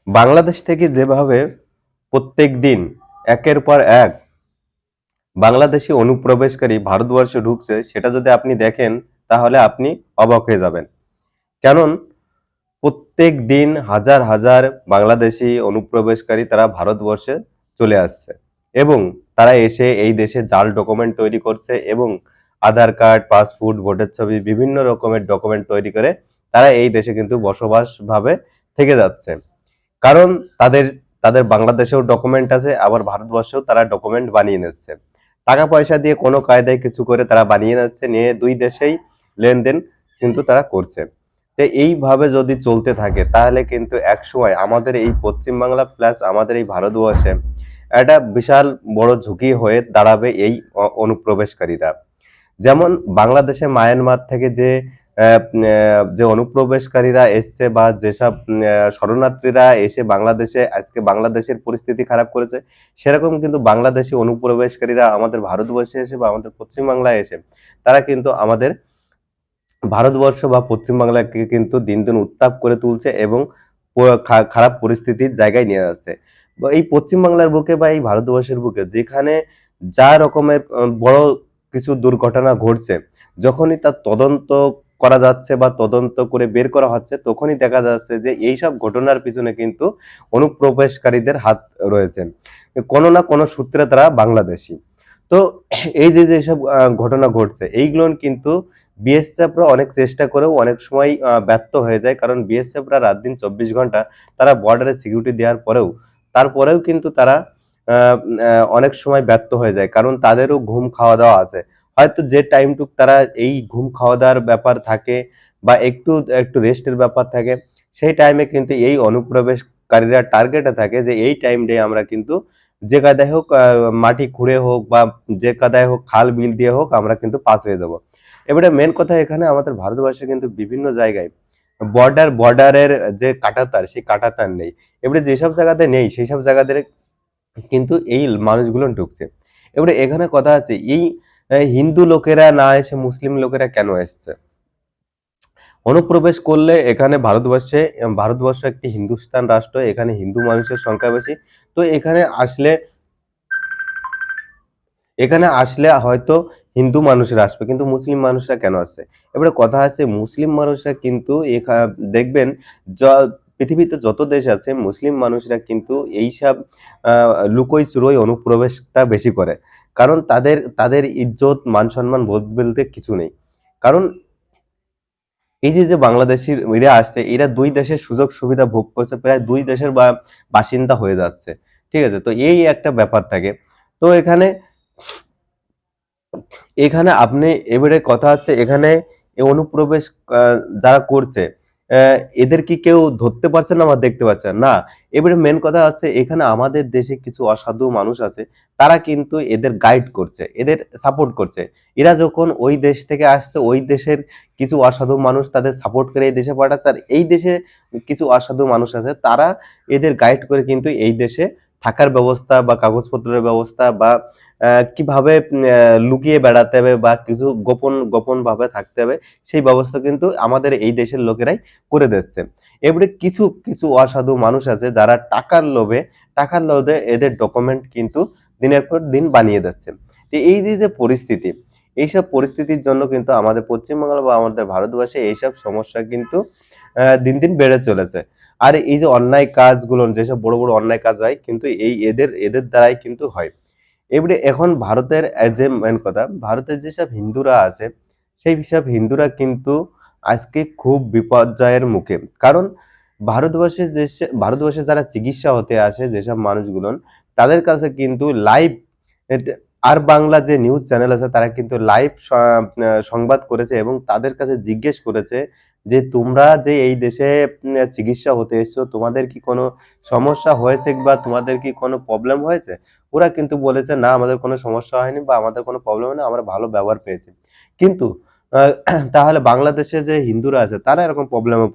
বাংলাদেশ থেকে যেভাবে প্রত্যেক দিন একের পর এক বাংলাদেশি অনুপ্রবেশকারী ভারতবর্ষে ঢুকছে, সেটা যদি আপনি দেখেন তাহলে আপনি অবাক হয়ে যাবেন। কারণ প্রত্যেক দিন হাজার হাজার বাংলাদেশি অনুপ্রবেশকারী তারা ভারতবর্ষে চলে আসছে এবং তারা এসে এই দেশে জাল ডকুমেন্ট তৈরি করছে এবং আধার কার্ড, পাসপোর্ট, ভোটার ছবি বিভিন্ন রকমের ডকুমেন্ট তৈরি করে তারা এই দেশে কিন্তু বসবাস ভাবে থেকে যাচ্ছে। কারণ তাদের তাদের বাংলাদেশেও ডকুমেন্ট আছে, আবার ভারতবর্ষেও তারা ডকুমেন্ট বানিয়ে নিচ্ছে। টাকা পয়সা দিয়ে কোনো কায়দায় কিছু করে তারা বানিয়ে নিচ্ছে, নিয়ে দুই দেশেই লেনদেন কিন্তু তারা করছে। তো এইভাবে যদি চলতে থাকে তাহলে কিন্তু একসময় আমাদের এই পশ্চিম বাংলা প্লাস আমাদের এই ভারতবর্ষে একটা বিশাল বড় ঝুঁকি হয়ে দাঁড়াবে এই অনুপ্রবেশকারীরা। যেমন বাংলাদেশে মায়ানমার থেকে যে অনুপ্রবেশকারীরা এসছে বা যেসব শরণার্থীরা এসে বাংলাদেশে আজকে বাংলাদেশের পরিস্থিতি খারাপ করেছে, সেরকম কিন্তু বাংলাদেশি অনুপ্রবেশকারীরা আমাদের ভারতবর্ষে এসে বা আমাদের পশ্চিম বাংলায় এসে তারা কিন্তু আমাদের ভারতবর্ষ বা পশ্চিম বাংলাকে কিন্তু দিন দিন উত্তাপ করে তুলছে এবং খারাপ পরিস্থিতির জায়গায় নিয়ে যাচ্ছে। বা এই পশ্চিম বাংলার বুকে বা এই ভারতবর্ষের বুকে যেখানে যা রকমের বড় কিছু দুর্ঘটনা ঘটছে, যখনই তার তদন্ত করা যাচ্ছে বা তদন্ত করে বের করা হচ্ছে, তখনই দেখা যাচ্ছে যে এইসব ঘটনার পিছনে কিন্তু অনুপ্রবেশকারীদের হাত রয়েছে। কোনো না কোনো সূত্রে তারা বাংলাদেশী। তো এই যে যেসব ঘটনা ঘটছে, এইগুলো কিন্তু বিএসএফরা অনেক চেষ্টা করেও অনেক সময় ব্যর্থ হয়ে যায়। কারণ বিএসএফরা রাত দিন 24 ঘন্টা তারা বর্ডারে সিকিউরিটি দেওয়ার পরেও তারপরেও কিন্তু তারা অনেক সময় ব্যর্থ হয়ে যায়। কারণ তাদেরও ঘুম খাওয়া দাওয়া আছে। হয়তো যে টাইমটুক তারা এই ঘুম খাওয়া দাওয়ার ব্যাপার থাকে বা একটু একটু রেস্টের ব্যাপার থাকে, সেই টাইমে কিন্তু এই অনুপ্রবেশকারীরা টার্গেটে থাকে যে এই টাইমটাই আমরা কিন্তু যে কায়দায় হোক মাটি খুঁড়ে হোক বা যে কায়দায় হোক খাল বিল দিয়ে হোক আমরা কিন্তু পাস হয়ে যাব। এবারে মেন কথা, এখানে আমাদের ভারতবর্ষে কিন্তু বিভিন্ন জায়গায় বর্ডারের যে কাঁটাতার সেই কাঁটাতার নেই। এবারে যেসব জায়গাতে নেই সেই সব জায়গাতে কিন্তু এই মানুষগুলো ঢুকছে। এবারে এখানে কথা আছে, এই হিন্দু লোকেরা না এসে মুসলিম লোকেরা কেন এসছে? অনুপ্রবেশ করলে এখানে ভারতবর্ষ একটি হিন্দুস্তান রাষ্ট্র, এখানে হিন্দু মানুষের সংখ্যা বেশি। তো এখানে আসলে হয়তো হিন্দু মানুষরা আসবে, কিন্তু মুসলিম মানুষরা কেন আসছে? এবারে কথা আছে, মুসলিম মানুষরা কিন্তু দেখবেন পৃথিবীতে যত দেশ আছে মুসলিম মানুষরা কিন্তু এইসব লুকোই চুরোই অনুপ্রবেশটা বেশি করে। কারণ তাদের তাদের ইজ্জত মান সম্মান বলতে কিছু নেই। কারণ এই যে যে বাংলাদেশি এরা আসছে, এরা দুই দেশের সুযোগ সুবিধা ভোগ করছে, প্রায় দুই দেশের বাসিন্দা হয়ে যাচ্ছে। ঠিক আছে, তো এই একটা ব্যাপার থাকে। তো এখানে এখানে আপনি এবারে কথা হচ্ছে, এখানে এই অনুপ্রবেশ যারা করছে, এদের কি কেউ ধরতে পারছে না বা দেখতে পাচ্ছে না? এবারে মেন কথা হচ্ছে, এখানে আমাদের দেশে কিছু অসাধু মানুষ আছে, তারা কিন্তু এদের গাইড করছে, এদের সাপোর্ট করছে। এরা যখন ওই দেশ থেকে আসছে, ওই দেশের কিছু অসাধু মানুষ তাদের সাপোর্ট করে এই দেশে পাঠাচ্ছে, আর এই দেশে কিছু অসাধু মানুষ আছে তারা এদের গাইড করে কিন্তু এই দেশে থাকার ব্যবস্থা বা কাগজপত্রের ব্যবস্থা বা কিভাবে লুকিয়ে বেড়াতে হবে বা কিছু গোপন গোপন ভাবে থাকতে হবে, সেই ব্যবস্থা কিন্তু আমাদের এই দেশের লোকেরাই করে দিচ্ছে। এবারে কিছু কিছু অসাধু মানুষ আছে যারা টাকার লোভে এদের ডকুমেন্ট কিন্তু দিনের পর দিন বানিয়ে দিচ্ছে। তো এই যে যে পরিস্থিতি, এইসব পরিস্থিতির জন্য কিন্তু আমাদের পশ্চিমবাংলা বা আমাদের ভারতবর্ষে এইসব সমস্যা কিন্তু দিন দিন বেড়ে চলেছে। আর এই যে অন্যায় কাজগুলো, যেসব বড় বড় অন্যায় কাজ হয়, কিন্তু এই এদের এদের দ্বারাই কিন্তু হয়। এবারে এখন ভারতের যে মেন কথা, ভারতের যেসব হিন্দুরা আছে সেই সব হিন্দুরা কিন্তু আজকে খুব বিপর্যয়ের মুখে। কারণ ভারতবর্ষে যারা চিকিৎসা হতে আসে যেসব মানুষগুলো, তাদের কাছে কিন্তু লাইভ আর বাংলা যে নিউজ চ্যানেল আছে তারা কিন্তু লাইভ সংবাদ করেছে এবং তাদের কাছে জিজ্ঞেস করেছে যে তোমরা যে এই দেশে চিকিৎসা হতে এসছো, তোমাদের কি কোনো সমস্যা হয়েছে বা তোমাদের কি কোনো প্রবলেম হয়েছে? ওরা কিন্তু বলেছে না, আমাদের কোনো সমস্যা হয়নি বা আমাদের কোনো প্রবলেম হয়নি, আমরা ভালো ব্যবহার পেয়েছি। কিন্তু তাহলে বাংলাদেশে যে হিন্দুরা আছে তারা এরকম প্রবলেমে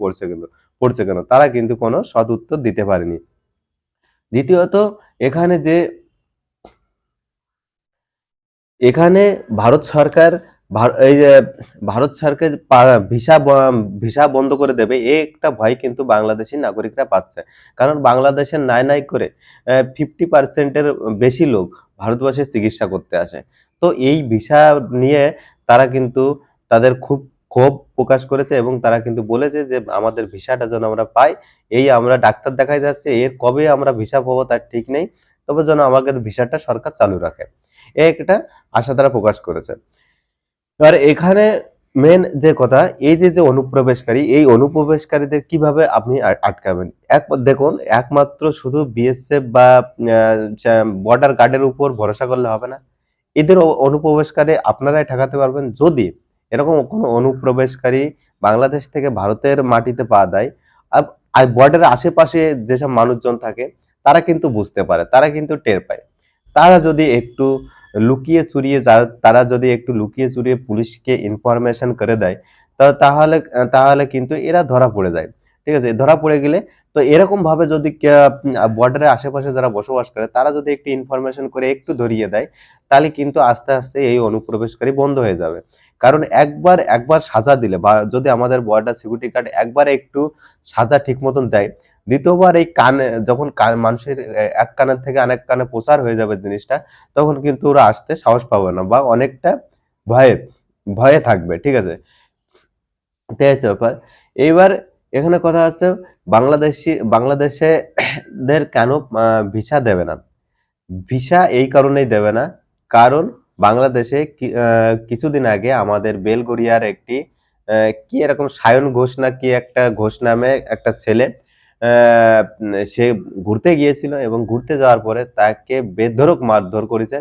পড়ছে কেন? তারা কিন্তু কোনো সৎ উত্তর দিতে পারেনি। দ্বিতীয়ত, এখানে যে এখানে ভারত সরকার এই যে ভারত সরকার ভিসা বন্ধ করে দেবে, এই একটা ভয় কিন্তু বাংলাদেশি নাগরিকরা পাচ্ছে। কারণ বাংলাদেশের নাই নাই করে 50% বেশি লোক ভারতবর্ষে চিকিৎসা করতে আসে। তো এই ভিসা নিয়ে তারা কিন্তু তাদের খুব ক্ষোভ প্রকাশ করেছে এবং তারা কিন্তু বলেছে যে আমাদের ভিসাটা যেন আমরা পাই। এই আমরা ডাক্তার দেখাই যাচ্ছে, এর কবে আমরা ভিসা পাবো তার ঠিক নেই, তবে যেন আমাদের ভিসাটা সরকার চালু রাখে, এই একটা আশা তারা প্রকাশ করেছে। আর এখানে মেন যে কথা, এই যে অনুপ্রবেশকারী, এই অনুপ্রবেশকারীদের কিভাবে আপনি আটকাবেন? দেখুন, একমাত্র শুধু বিএসএফ বা বর্ডার গার্ডের উপর ভরসা করলে হবে না। এদের অনুপ্রবেশকারী আপনারাই ঠেকাতে পারবেন যদি এরকম কোনো অনুপ্রবেশকারী বাংলাদেশ থেকে ভারতের মাটিতে পা দেয়। আর বর্ডারের আশেপাশে যেসব মানুষজন থাকে তারা কিন্তু বুঝতে পারে, তারা কিন্তু টের পায়। তারা যদি একটু লুকিয়ে চুরিয়ে তারা যদি একটু লুকিয়ে চুরিয়ে পুলিশকে ইনফরমেশন করে দেয়, তাহলে তাহলে কিন্তু এরা ধরা পড়ে যায়। ঠিক আছে, ধরা পড়ে গেলে তো এরকম ভাবে যদি বর্ডারের আশেপাশে যারা বসবাস করে তারা যদি একটু ইনফরমেশন করে একটু ধরিয়ে দেয়, তাহলে কিন্তু আস্তে আস্তে এই অনুপ্রবেশকারী বন্ধ হয়ে যাবে। কারণ একবার একবার সাজা দিলে বা যদি আমাদের বর্ডার সিকিউরিটি গার্ড একবার একটু সাজা ঠিক মতন দেয়, দ্বিতীয়বার এই কানে যখন মানুষের এক কানের থেকে আরেক কানে প্রচার হয়ে যাবে জিনিসটা, তখন কিন্তু ওরা আসতে সাহস পাবে না বা অনেকটা ভয়ে ভয়ে থাকবে। ঠিক আছে, এটাই হচ্ছে ব্যাপার। এইবার এখানে কথা হচ্ছে বাংলাদেশে দের কেন ভিসা দেবে না? ভিসা এই কারণেই দেবে না, কারণ বাংলাদেশে কিছুদিন আগে আমাদের বেলগড়িয়ার একটি কি এরকম সায়ন ঘোষ না কি একটা ঘোষ নামে একটা ছেলে, সে ঘুরতে গিয়েছিল এবং ঘুরতে যাওয়ার পরে তাকে বেধড়ক মারধর করেছে,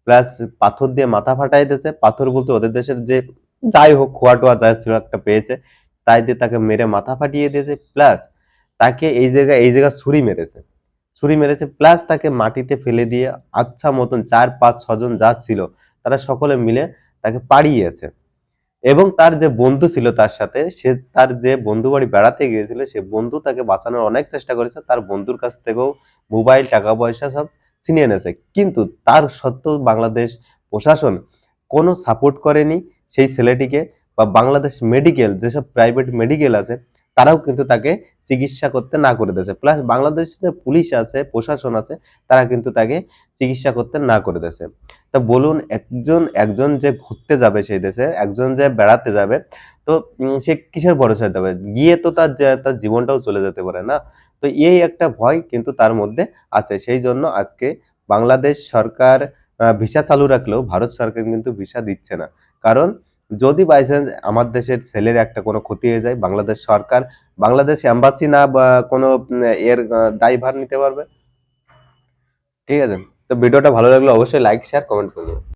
প্লাস পাথর দিয়ে মাথা ফাটাই দিয়েছে। পাথর বলতে ওদের দেশের যে যাই হোক খোয়া টোয়া যা ছিল একটা পেয়েছে, তাই দিয়ে তাকে মেরে মাথা ফাটিয়ে দিয়েছে, প্লাস তাকে এই জায়গায় ছুরি মেরেছে, প্লাস তাকে মাটিতে ফেলে দিয়ে আচ্ছা মতন 4 5 6 জন যা ছিল তারা সকলে মিলে তাকে পাড়িয়েছে। এবং তার যে বন্ধু ছিল তার সাথে, তার যে বন্ধু বাড়ি বেড়াতে গিয়েছিল, সে বন্ধু তাকে বাঁচানোর অনেক চেষ্টা করেছে, তার বন্ধুর কাছ থেকেও মোবাইল টাকা পয়সা সব ছিনিয়ে এনেছে, কিন্তু তার সত্ত্বেও বাংলাদেশ প্রশাসন কোনো সাপোর্ট করেনি সেই ছেলেটিকে। বা বাংলাদেশ মেডিকেল যেসব প্রাইভেট মেডিকেল আছে তারাও কিন্তু তাকে চিকিৎসা করতে না করে দিয়েছে, প্লাস বাংলাদেশ যে পুলিশ আছে প্রশাসন আছে তারা কিন্তু তাকে চিকিৎসা করতে না করে দিয়েছে। তা বলুন, একজন একজন যে ঘুরতে যাবে সেই দেশে, একজন যে বেড়াতে যাবে, তো সে কিসের ভরসায় যাবে? গিয়ে তো তার জীবনটাও চলে যেতে পারে না? তো এই একটা ভয় কিন্তু তার মধ্যে আছে। সেই জন্য আজকে বাংলাদেশ সরকার ভিসা চালু রাখলেও ভারত সরকার কিন্তু ভিসা দিচ্ছে না। কারণ যদি বাই চান্স আমার দেশের ছেলের একটা কোনো ক্ষতি হয়ে যায়, বাংলাদেশ সরকার, বাংলাদেশ এম্বাসি না বা কোনো এর দায়ভার নিতে পারবে। ঠিক আছে, তো ভিডিওটা ভালো লাগলে অবশ্যই লাইক শেয়ার কমেন্ট করবে।